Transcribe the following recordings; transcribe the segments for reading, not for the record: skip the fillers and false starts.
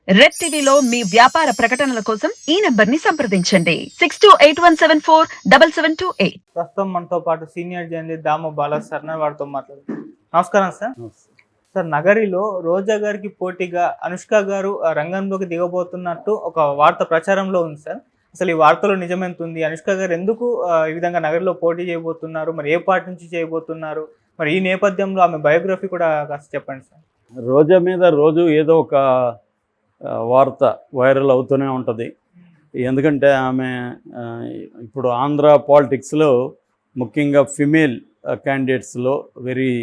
Red టీవీలో మీ వ్యాపార ప్రకటనల కోసం ఈ నంబర్ ని సంప్రదించండి 6281747728. ప్రస్తుతం మనతో పాటు సీనియర్ జర్నలిస్ట్ దాము బాలా సార్ వారితో మాట్లాడుతాం. నమస్కారం సార్. సార్, నగరిలో రోజా గారికి పోటీగా అనుష్క గారు రంగంలోకి దిగబోతున్నట్టు ఒక వార్త ప్రచారంలో ఉంది సార్. అసలు ఈ వార్తలో నిజమెంత ఉంది? అనుష్క గారు ఎందుకు ఈ విధంగా నగరిలో పోటీ చేయబోతున్నారు? మరి ఏ పార్టీ నుంచి చేయబోతున్నారు? మరి ఈ నేపథ్యంలో ఆమె బయోగ్రఫీ కూడా కాస్త చెప్పండి సార్. రోజా మీద రోజు ఏదో ఒక వార్త వైరల్ అవుతూనే ఉంటుంది. ఎందుకంటే ఆమె ఇప్పుడు ఆంధ్ర పాలిటిక్స్లో ముఖ్యంగా female క్యాండిడేట్స్లో very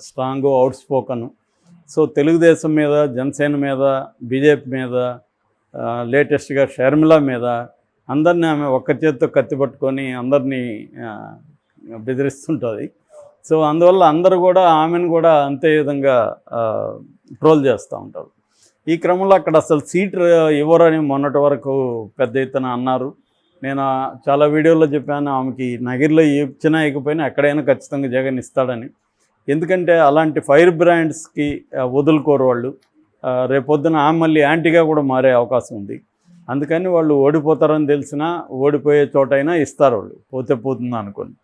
strong out spoken. So Telugu Desam మీద, జనసేన మీద, బీజేపీ మీద, లేటెస్ట్గా షర్మిల మీద అందరినీ ఆమె ఒక్క చేత్తో కత్తి పట్టుకొని అందరినీ బెదిరిస్తుంటుంది. సో అందువల్ల అందరూ కూడా ఆమెను కూడా అంతే విధంగా ట్రోల్ చేస్తూ ఉంటారు. ఈ క్రమంలో అక్కడ అసలు సీట్ ఇవ్వరని మొన్నటి వరకు పెద్ద ఎత్తున అన్నారు. నేను చాలా వీడియోలో చెప్పాను, ఆమెకి నగిరిలో ఇచ్చినా ఇకపోయినా ఎక్కడైనా ఖచ్చితంగా జగన్ ఇస్తాడని. ఎందుకంటే అలాంటి ఫైర్ బ్రాండ్స్కి వదులుకోరు వాళ్ళు. రేపొద్దున ఆమె మళ్ళీ యాంటీగా కూడా మారే అవకాశం ఉంది. అందుకని వాళ్ళు ఓడిపోతారని తెలిసినా ఓడిపోయే చోటైనా ఇస్తారు వాళ్ళు, పోతే పోతుంది అనుకోండి.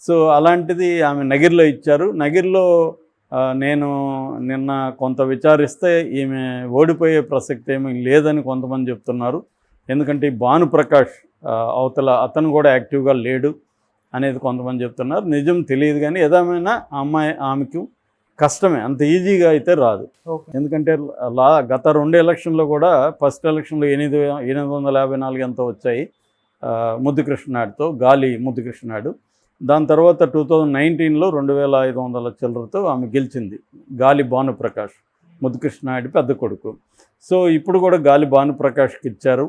సో అలాంటిది ఆమె నగిరిలో ఇచ్చారు. నగిరిలో నేను నిన్న కొంత విచారిస్తే ఈమె ఓడిపోయే ప్రసక్తి ఏమీ లేదని కొంతమంది చెప్తున్నారు. ఎందుకంటే ఈ భానుప్రకాష్ అవతల అతను కూడా యాక్టివ్గా లేడు అనేది కొంతమంది చెప్తున్నారు. నిజం తెలియదు, కానీ ఏదేమైనా ఆమెకు కష్టమే, అంత ఈజీగా అయితే రాదు. ఎందుకంటే గత 2 ఎలక్షన్లో కూడా ఫస్ట్ ఎలక్షన్లో 854 ఎంతో వచ్చాయి ముద్దుకృష్ణనాయుడుతో, గాలి ముద్దుకృష్ణనాయుడు. దాని తర్వాత 2019లో 2500 చిల్లరతో ఆమె గెలిచింది, గాలి భానుప్రకాష్, ముద్దుకృష్ణనాయుడు పెద్ద కొడుకు. సో ఇప్పుడు కూడా గాలి భానుప్రకాష్కి ఇచ్చారు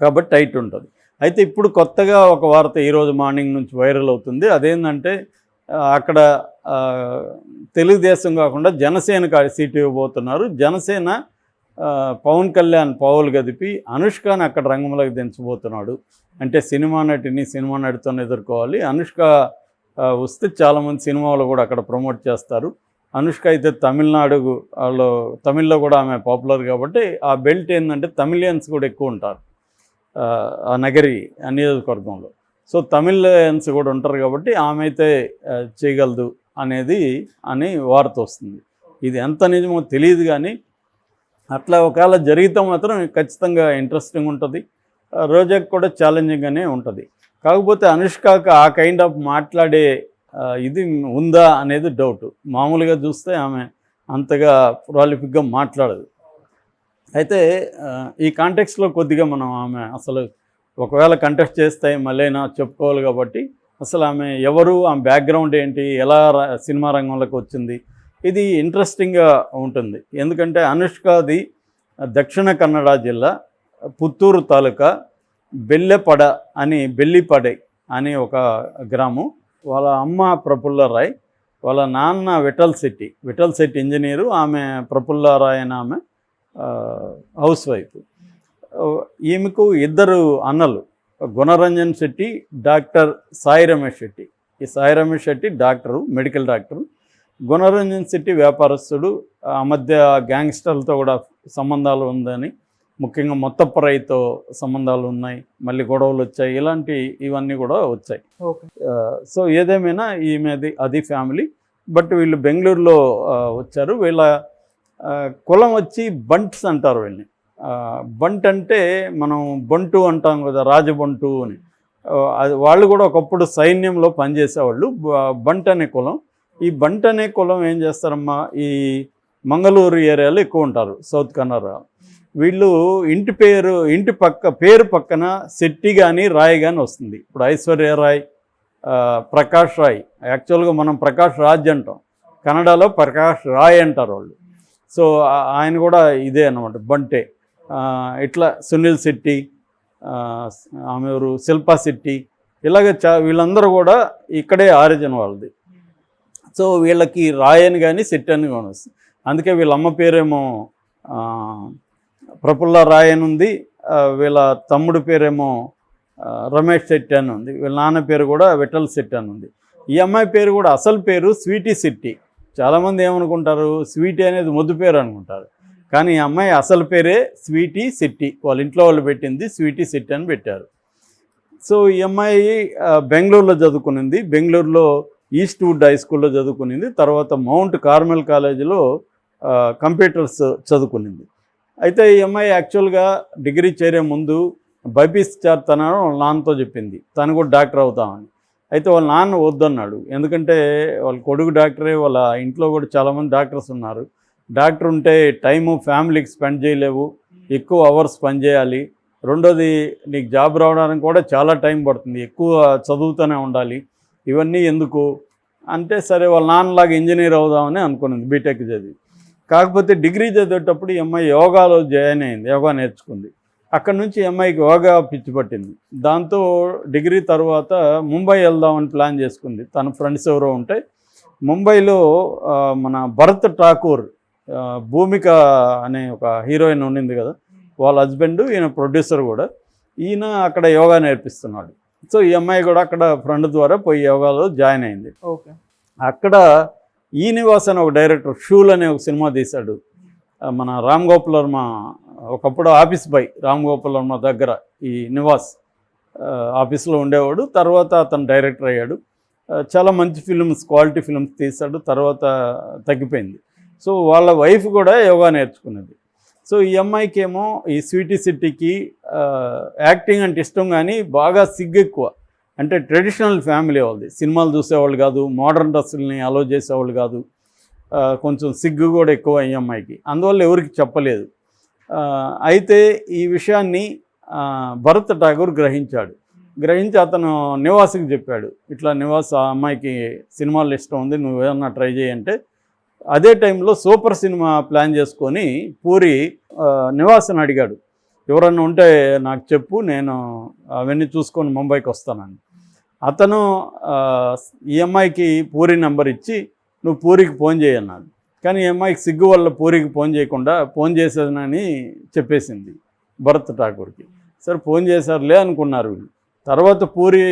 కాబట్టి టైట్ ఉంటుంది. అయితే ఇప్పుడు కొత్తగా ఒక వార్త ఈరోజు మార్నింగ్ నుంచి వైరల్ అవుతుంది. అదేంటంటే అక్కడ తెలుగుదేశం కాకుండా జనసేనకు సీటు ఇవ్వబోతున్నారు. జనసేన పవన్ కళ్యాణ్ పావులు గదిపి అనుష్కని అక్కడ రంగంలోకి దించబోతున్నాడు. అంటే సినిమా నటితో ఎదుర్కోవాలి. అనుష్క వస్తే చాలామంది సినిమాలు కూడా అక్కడ ప్రమోట్ చేస్తారు. అనుష్క అయితే తమిళ్లో కూడా ఆమె పాపులర్ కాబట్టి ఆ బెల్ట్ ఏంటంటే తమిళియన్స్ కూడా ఎక్కువ ఉంటారు ఆ నగరి నియోజకవర్గంలో. సో తమిళియన్స్ కూడా ఉంటారు కాబట్టి ఆమె అయితే చేయగలదు అని వార్త వస్తుంది. ఇది ఎంత నిజమో తెలియదు, కానీ అట్లా ఒకవేళ జరిగితే మాత్రం ఖచ్చితంగా ఇంట్రెస్టింగ్ ఉంటుంది. రోజాకి కూడా ఛాలెంజింగ్గానే ఉంటుంది. కాకపోతే అనుష్కకు ఆ కైండ్ ఆఫ్ మాట్లాడే ఇది ఉందా అనేది డౌట్. మామూలుగా చూస్తే ఆమె అంతగా ప్రాలిఫిక్గా మాట్లాడదు. అయితే ఈ కాంటెక్స్లో కొద్దిగా మనం ఆమె అసలు ఒకవేళ కంటెస్ట్ చేస్తే మళ్ళీనా చెప్పుకోవాలి కాబట్టి అసలు ఆమె ఎవరు, ఆమె బ్యాక్గ్రౌండ్ ఏంటి, ఎలా సినిమా రంగంలోకి వచ్చింది, ఇది ఇంట్రెస్టింగ్గా ఉంటుంది. ఎందుకంటే అనుష్కది దక్షిణ కన్నడ జిల్లా పుత్తూరు తాలూకా బెల్లిపడై అని ఒక గ్రామం. వాళ్ళ అమ్మ ప్రఫుల్ల రాయ్, వాళ్ళ నాన్న విఠల్ శెట్టి ఇంజనీరు, ఆమె ప్రఫుల్ల రాయ్ అని ఆమె హౌస్ వైఫ్. ఈమెకు 2 అన్నలు, గుణరంజన్ శెట్టి, డాక్టర్ సాయి రమేష్ శెట్టి. ఈ Sai Ramesh Shetty doctor, medical doctor. Gunaranjan Shetty వ్యాపారస్తుడు. ఆ మధ్య గ్యాంగ్స్టర్లతో కూడా సంబంధాలు ఉందని, ముఖ్యంగా మొత్తప్పరైతో సంబంధాలు ఉన్నాయి, మళ్ళీ గొడవలు వచ్చాయి, ఇవన్నీ కూడా వచ్చాయి. సో ఏదేమైనా ఈమెది అది ఫ్యామిలీ. బట్ వీళ్ళు బెంగళూరులో వచ్చారు. వీళ్ళ కులం వచ్చి బంట్స్ అంటారు వీళ్ళని. బంట్ అంటే మనం బంటు అంటాం కదా, రాజబంటు అని. వాళ్ళు కూడా ఒకప్పుడు సైన్యంలో పనిచేసేవాళ్ళు. బంట్ అనే కులం. ఈ బంట్ అనే కులం ఏం చేస్తారమ్మా, ఈ మంగళూరు ఏరియాలో ఎక్కువ ఉంటారు, సౌత్ కన్నడ. వీళ్ళు ఇంటి పేరు పక్కన శెట్టి కానీ రాయ్ కానీ వస్తుంది. ఇప్పుడు ఐశ్వర్య రాయ్, ప్రకాష్ రాయ్, యాక్చువల్గా మనం ప్రకాష్ రాజ్ అంటాం, కన్నడలో ప్రకాష్ రాయ్ అంటారు వాళ్ళు. సో ఆయన కూడా ఇదే అన్నమాట, బంటే. ఇట్లా సునీల్ శెట్టి, ఆమె ఎవరు, శిల్పా శెట్టి, ఇలాగ వీళ్ళందరూ కూడా ఇక్కడే ఆరిజిన్ వాళ్ళది. సో వీళ్ళకి రాయ్ అని కానీ శెట్టి అని కానీ వస్తుంది. అందుకే వీళ్ళ అమ్మ పేరేమో ప్రఫుల్ల రాయ్ అని ఉంది, వీళ్ళ తమ్ముడి పేరేమో రమేష్ శెట్టి అని ఉంది, వీళ్ళ నాన్న పేరు కూడా విఠల్ శెట్టి అని ఉంది. ఈ అమ్మాయి పేరు కూడా అసలు పేరు స్వీటీ శెట్టి. చాలామంది ఏమనుకుంటారు, స్వీటీ అనేది ముద్దు పేరు అనుకుంటారు. కానీ ఈ అమ్మాయి అసలు పేరే స్వీటీ శెట్టి, వాళ్ళ ఇంట్లో వాళ్ళు పెట్టింది స్వీటీ శెట్టి అని పెట్టారు. సో ఈ అమ్మాయి బెంగళూరులో చదువుకునింది, బెంగళూరులో ఈస్ట్ వుడ్ హై స్కూల్లో చదువుకునింది, తర్వాత మౌంట్ కార్మెల్ కాలేజీలో కంప్యూటర్స్ చదువుకునింది. అయితే ఈ అమ్మాయి యాక్చువల్గా డిగ్రీ చేరే ముందు బైపీసీ చేరుతానని వాళ్ళ నాన్నతో చెప్పింది, తను కూడా డాక్టర్ అవుతామని. అయితే వాళ్ళ నాన్న వద్దన్నాడు, ఎందుకంటే వాళ్ళ కొడుకు డాక్టరే, వాళ్ళ ఇంట్లో కూడా చాలామంది డాక్టర్స్ ఉన్నారు. డాక్టర్ ఉంటే టైము ఫ్యామిలీకి స్పెండ్ చేయలేవు, ఎక్కువ అవర్స్ పని చేయాలి, రెండోది నీకు జాబ్ రావడానికి కూడా చాలా టైం పడుతుంది, ఎక్కువ చదువుతూనే ఉండాలి, ఇవన్నీ ఎందుకు అంటే సరే వాళ్ళ నాన్నలాగా ఇంజనీర్ అవుదామని అనుకున్నది బీటెక్ చదివి. కాకపోతే డిగ్రీ చదివేటప్పుడు ఈ అమ్మాయి యోగాలో జాయిన్ అయింది, యోగా నేర్చుకుంది. అక్కడి నుంచి ఈ అమ్మాయికి యోగా పిచ్చి పట్టింది. దాంతో డిగ్రీ తర్వాత ముంబై వెళ్దామని ప్లాన్ చేసుకుంది. తన ఫ్రెండ్స్ ఎవరో ఉంటే ముంబైలో మన భరత్ ఠాకూర్, భూమిక అనే ఒక హీరోయిన్ ఉండింది కదా, వాళ్ళ హస్బెండ్, ఈయన ప్రొడ్యూసర్ కూడా, ఈయన అక్కడ యోగా నేర్పిస్తున్నాడు. సో ఈ అమ్మాయి కూడా అక్కడ ఫ్రెండ్ ద్వారా పోయి యోగాలో జాయిన్ అయింది. ఓకే. అక్కడ ఈ నివాస్ అని ఒక డైరెక్టర్ షూల్ అనే ఒక సినిమా తీశాడు. మన రామ్ గోపాల్ వర్మ ఒకప్పుడు ఆఫీస్ బాయ్, రామ్ గోపాల్ వర్మ దగ్గర ఈ నివాస్ ఆఫీస్లో ఉండేవాడు. తర్వాత అతను డైరెక్టర్ అయ్యాడు. చాలా మంచి ఫిల్మ్స్, క్వాలిటీ ఫిల్మ్స్ తీశాడు. తర్వాత తగ్గిపోయింది. సో వాళ్ళ వైఫ్ కూడా యోగా నేర్చుకున్నది. సో ఈ అమ్మాయికి ఏమో ఈ స్వీటీ శెట్టికి యాక్టింగ్ అంటే ఇష్టం, కానీ బాగా సిగ్గు ఎక్కువ. అంటే ట్రెడిషనల్ ఫ్యామిలీ వాళ్ళది, సినిమాలు చూసేవాళ్ళు కాదు, మోడర్న్ డ్రెస్సుల్ని అలో చేసేవాళ్ళు కాదు, కొంచెం సిగ్గు కూడా ఎక్కువ ఈ అమ్మాయికి. అందువల్ల ఎవరికి చెప్పలేదు. అయితే ఈ విషయాన్ని భరత్ ఠాకూర్ గ్రహించి అతను నివాస్కి చెప్పాడు, ఇట్లా నివాస్ ఆ అమ్మాయికి సినిమాలు ఇష్టం ఉంది, నువ్వు ఏమన్నా ట్రై చేయంటే. అదే టైంలో సూపర్ సినిమా ప్లాన్ చేసుకొని పూరి నివాస్ని అడిగాడు, ఎవరన్నా ఉంటే నాకు చెప్పు, నేను అవన్నీ చూసుకొని ముంబైకి వస్తానని. అతను ఈ అమ్మాయికి పూరి నెంబర్ ఇచ్చి నువ్వు పూరికి ఫోన్ చేయన్నాడు. కానీ ఈ అమ్మాయికి సిగ్గు వల్ల పూరికి ఫోన్ చేయకుండా ఫోన్ చేసేదనని చెప్పేసింది భరత్ ఠాకూర్కి. సరే ఫోన్ చేశారులే అనుకున్నారు వీళ్ళు. తర్వాత పూరి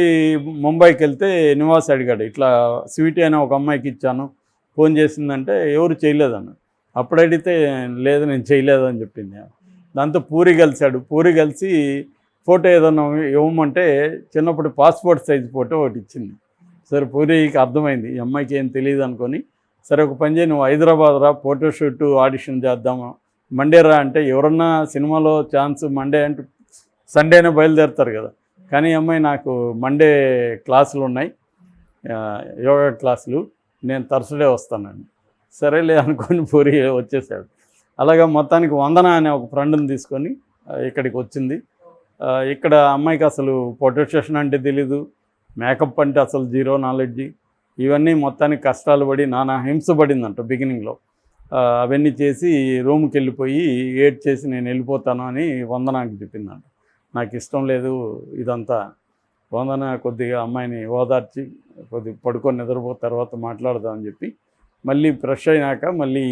ముంబైకి వెళ్తే నివాస్ అడిగాడు, ఇట్లా స్వీటీ అనే ఒక అమ్మాయికి ఇచ్చాను, ఫోన్ చేసిందంటే ఎవరు చేయలేదన్న. అప్పుడు అడిగితే లేదు నేను చేయలేదని చెప్పింది. దాంతో పూరి కలిశాడు. పూరి కలిసి ఫోటో ఏదన్నా ఇవ్వమంటే చిన్నప్పుడు పాస్పోర్ట్ సైజ్ ఫోటో ఒకటి ఇచ్చింది. సరే పూరికి అర్థమైంది ఈ అమ్మాయికి ఏం తెలియదు అనుకొని, సరే ఒక పని చేయి, నువ్వు హైదరాబాద్ రా, ఫోటోషూట్ ఆడిషన్ చేద్దాము, మండే రా అంటే, ఎవరన్నా సినిమాలో ఛాన్స్ మండే అంటే సండేనే బయలుదేరుతారు కదా. కానీ ఈ అమ్మాయి నాకు మండే క్లాసులు ఉన్నాయి, యోగా క్లాసులు, నేను థర్స్డే వస్తానండి. సరేలే అనుకొని పూరి వచ్చేసాడు. అలాగా మొత్తానికి వందన అనే ఒక ఫ్రెండ్ని తీసుకొని ఇక్కడికి వచ్చింది. ఇక్కడ అమ్మాయికి అసలు ఫోటో సెషన్ అంటే తెలీదు, మేకప్ అంటే అసలు జీరో నాలెడ్జి. ఇవన్నీ మొత్తానికి కష్టాలు పడి నానా హింస పడిందంట బిగినింగ్లో. అవన్నీ చేసి రూమ్కి వెళ్ళిపోయి ఏడ్ చేసి నేను వెళ్ళిపోతాను అని వందనకి చెప్పిందంట. నాకు ఇష్టం లేదు ఇదంతా. వందన కొద్దిగా అమ్మాయిని ఓదార్చి కొద్దిగా పడుకొని నిద్రపో, తర్వాత మాట్లాడదామని చెప్పి మళ్ళీ ఫ్రెష్ అయినాక మళ్ళీ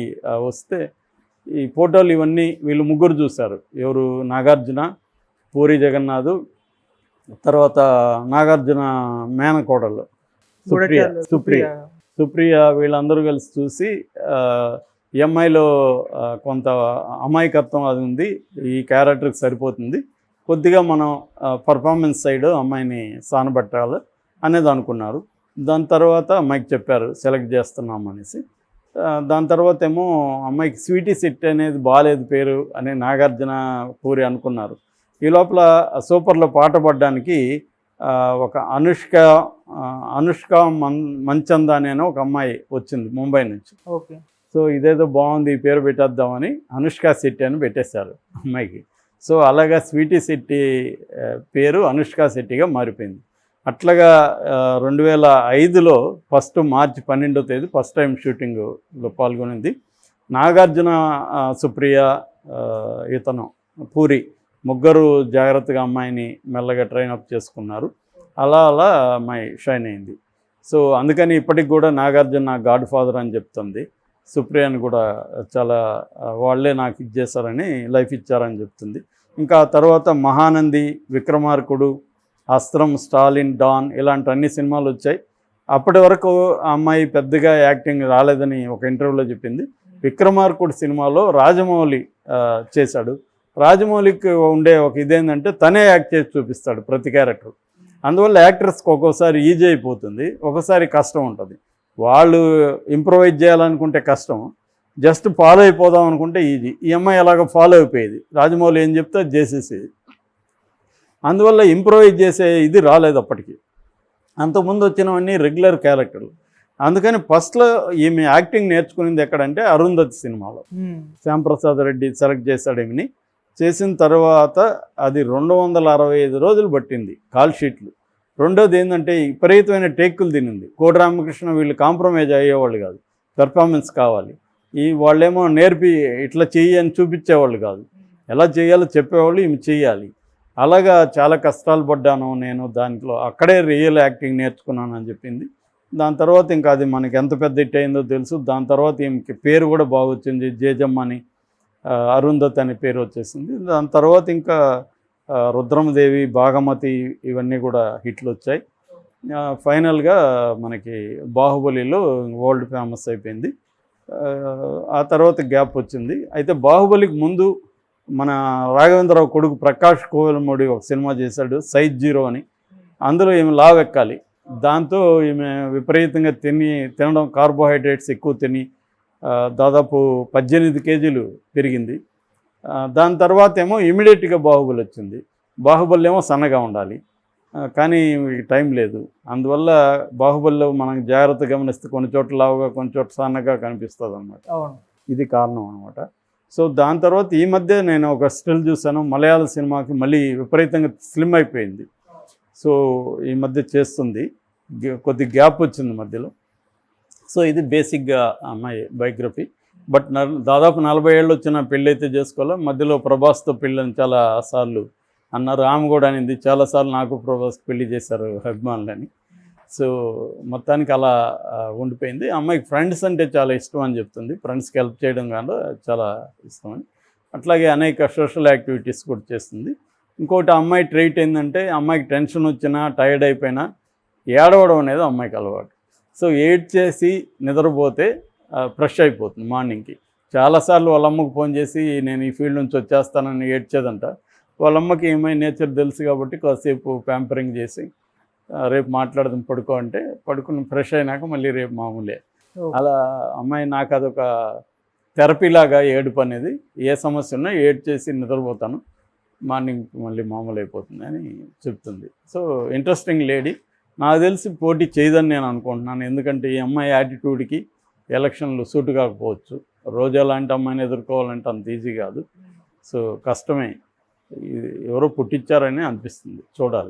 వస్తే ఈ ఫోటోలు ఇవన్నీ వీళ్ళు ముగ్గురు చూశారు. ఎవరు? నాగార్జున, పూరి జగన్నాథ్, తర్వాత నాగార్జున మేనకోడలు సుప్రియ, వీళ్ళందరూ కలిసి చూసి ఈ అమ్మాయిలో కొంత అమాయకత్వం అది ఉంది, ఈ క్యారెక్టర్కి సరిపోతుంది, కొద్దిగా మనం పర్ఫార్మెన్స్ సైడ్ అమ్మాయిని సానబట్టాలి అనేది అనుకున్నారు. దాని తర్వాత అమ్మాయికి చెప్పారు సెలెక్ట్ చేస్తున్నాం అనేసి. దాని తర్వాత ఏమో అమ్మాయికి స్వీటీ శెట్టి అనేది బాగాలేదు పేరు అని నాగార్జున పూరి అనుకున్నారు. ఈ లోపల సూపర్లో పాట పాడడానికి ఒక అనుష్క మంచంద అనే ఒక అమ్మాయి వచ్చింది ముంబై నుంచి. ఓకే. సో ఇదేదో బాగుంది, ఈ పేరు పెట్టేద్దామని అనుష్క శెట్టి అని పెట్టేశారు అమ్మాయికి. సో అలాగా స్వీటీ శెట్టి పేరు అనుష్క శెట్టిగా మారిపోయింది. అట్లాగా 2005లో మార్చి 12 ఫస్ట్ టైం షూటింగ్లో పాల్గొనింది. నాగార్జున, సుప్రియ, ఇతను పూరి ముగ్గురు జాగ్రత్తగా అమ్మాయిని మెల్లగా ట్రైన్ అప్ చేసుకున్నారు. అలా అమ్మాయి షైన్ అయింది. సో అందుకని ఇప్పటికి కూడా నాగార్జున నా గాడ్ ఫాదర్ అని చెప్తుంది. సుప్రియని కూడా చాలా వాళ్ళే నాకు ఇచ్చేసారని, లైఫ్ ఇచ్చారని చెప్తుంది. ఇంకా తర్వాత మహానంది, విక్రమార్కుడు, అస్త్రం, స్టాలిన్, డాన్ ఇలాంటి అన్ని సినిమాలు వచ్చాయి. అప్పటి వరకు ఆ అమ్మాయి పెద్దగా యాక్టింగ్ రాలేదని ఒక ఇంటర్వ్యూలో చెప్పింది. విక్రమార్కుడు సినిమాలో రాజమౌళి చేశాడు. రాజమౌళికి ఉండే ఒక ఇదేంటంటే తనే యాక్ట్ చేసి చూపిస్తాడు ప్రతి క్యారెక్టర్. అందువల్ల యాక్టర్స్కి ఒక్కోసారి ఈజీ అయిపోతుంది, ఒకసారి కష్టం ఉంటుంది. వాళ్ళు ఇంప్రొవైజ్ చేయాలనుకుంటే కష్టం, జస్ట్ ఫాలో అయిపోదాం అనుకుంటే ఈజీ. ఈ అమ్మాయి అలాగ ఫాలో అయిపోయేది, రాజమౌళి ఏం చెప్తే అది చేసేసేది. అందువల్ల ఇంప్రొవైజ్ చేసే ఇది రాలేదు అప్పటికి. అంతకుముందు వచ్చినవన్నీ రెగ్యులర్ క్యారెక్టర్లు. అందుకని ఫస్ట్లో ఈమె యాక్టింగ్ నేర్చుకునేది ఎక్కడంటే అరుంధతి సినిమాలో. శ్యాంప్రసాద్ రెడ్డి సెలెక్ట్ చేశాడు ఈమెని. చేసిన తర్వాత అది 265 రోజులు పట్టింది కాల్ షీట్లు. రెండోది ఏంటంటే విపరీతమైన టేకులు తినింది. కోడి రామకృష్ణ వీళ్ళు కాంప్రమైజ్ అయ్యేవాళ్ళు కాదు, పెర్ఫార్మెన్స్ కావాలి. వాళ్ళేమో నేర్పి ఇట్లా చెయ్యి అని చూపించేవాళ్ళు కాదు, ఎలా చేయాలో చెప్పేవాళ్ళు, ఈమె చెయ్యాలి. అలాగా చాలా కష్టాలు పడ్డాను నేను దాంట్లో. అక్కడే రియల్ యాక్టింగ్ నేర్చుకున్నాను అని చెప్పింది. దాని తర్వాత ఇంకా అది మనకి ఎంత పెద్ద హిట్ అయిందో తెలుసు. దాని తర్వాత ఈమెకి పేరు కూడా బాగా వచ్చింది, జేజమ్మ అని, అరుంధతి అనే పేరు వచ్చేసింది. దాని తర్వాత ఇంకా రుద్రమదేవి, భాగమతి ఇవన్నీ కూడా హిట్లు వచ్చాయి. ఫైనల్గా మనకి బాహుబలిలో వరల్డ్ ఫేమస్ అయిపోయింది. ఆ తర్వాత గ్యాప్ వచ్చింది. అయితే బాహుబలికి ముందు మన రాఘవేంద్రరావు కొడుకు ప్రకాష్ కోవెలమూడి ఒక సినిమా చేశాడు, సైజ్ 0 అని. అందులో ఈమె లావెక్కాలి. దాంతో ఈమె విపరీతంగా తినడం, కార్బోహైడ్రేట్స్ ఎక్కువ తిని దాదాపు 18 కేజీలు పెరిగింది. దాని తర్వాత ఏమో ఇమీడియట్గా బాహుబలి వచ్చింది. బాహుబలి ఏమో సన్నగా ఉండాలి, కానీ టైం లేదు. అందువల్ల బాహుబలిలో మనం జాగ్రత్త గమనిస్తే కొన్ని చోట్ల లావుగా, కొన్ని చోట్ల సన్నగా కనిపిస్తుంది అనమాట. ఇది కారణం అనమాట. సో దాని తర్వాత ఈ మధ్య నేను ఒక స్టిల్ చూసాను, మలయాళ సినిమాకి మళ్ళీ విపరీతంగా స్లిమ్ అయిపోయింది. సో ఈ మధ్య చేస్తుంది, కొద్ది గ్యాప్ వచ్చింది మధ్యలో. సో ఇది బేసిక్గా అమ్మాయి బయోగ్రఫీ. బట్ దాదాపు 40 ఏళ్ళు వచ్చిన పెళ్ళి అయితే చేసుకోవాలి. మధ్యలో ప్రభాస్తో పెళ్ళని చాలాసార్లు అన్నారు, ఆమె కూడా అనేది చాలాసార్లు నాకు ప్రభాస్కి పెళ్లి చేశారు అభిమానులని. సో మొత్తానికి అలా ఉండిపోయింది. అమ్మాయికి ఫ్రెండ్స్ అంటే చాలా ఇష్టం అని చెప్తుంది, ఫ్రెండ్స్కి హెల్ప్ చేయడం కానీ చాలా ఇష్టం అని. అట్లాగే అనేక సోషల్ యాక్టివిటీస్ కూడా చేస్తుంది. ఇంకోటి అమ్మాయి ట్రైట్ ఏంటంటే, అమ్మాయికి టెన్షన్ వచ్చినా, టైర్డ్ అయిపోయినా ఏడవడం అనేది అమ్మాయికి అలవాటు. సో ఏడ్ చేసి నిద్రపోతే ఫ్రెష్ అయిపోతుంది మార్నింగ్కి. చాలాసార్లు వాళ్ళ అమ్మకు ఫోన్ చేసి నేను ఈ ఫీల్డ్ నుంచి వచ్చేస్తానని ఏడ్చేదంట. వాళ్ళ అమ్మకి ఏమై నేచర్ తెలుసు కాబట్టి కాసేపు ప్యాంపరింగ్ చేసి రేపు మాట్లాడదాం పడుకో అంటే పడుకుని ఫ్రెష్ అయినాక మళ్ళీ రేపు మామూలే. అలా అమ్మాయి నాకు అదొక థెరపీలాగా ఏడుపు అనేది. ఏ సమస్య ఉన్నా ఏడ్ చేసి నిద్రపోతాను, మార్నింగ్ మళ్ళీ మామూలు అయిపోతుంది అని చెప్తుంది. So interesting lady. నాకు తెలిసి పోటీ చేయదని నేను అనుకుంటున్నాను, ఎందుకంటే ఈ అమ్మాయి యాటిట్యూడ్కి ఎలక్షన్లు సూట్ కాకపోవచ్చు. రోజా లాంటి అమ్మాయిని ఎదుర్కోవాలంటే అంత ఈజీ కాదు. సో కష్టమే, ఎవరో పుట్టించారని అనిపిస్తుంది, చూడాలి.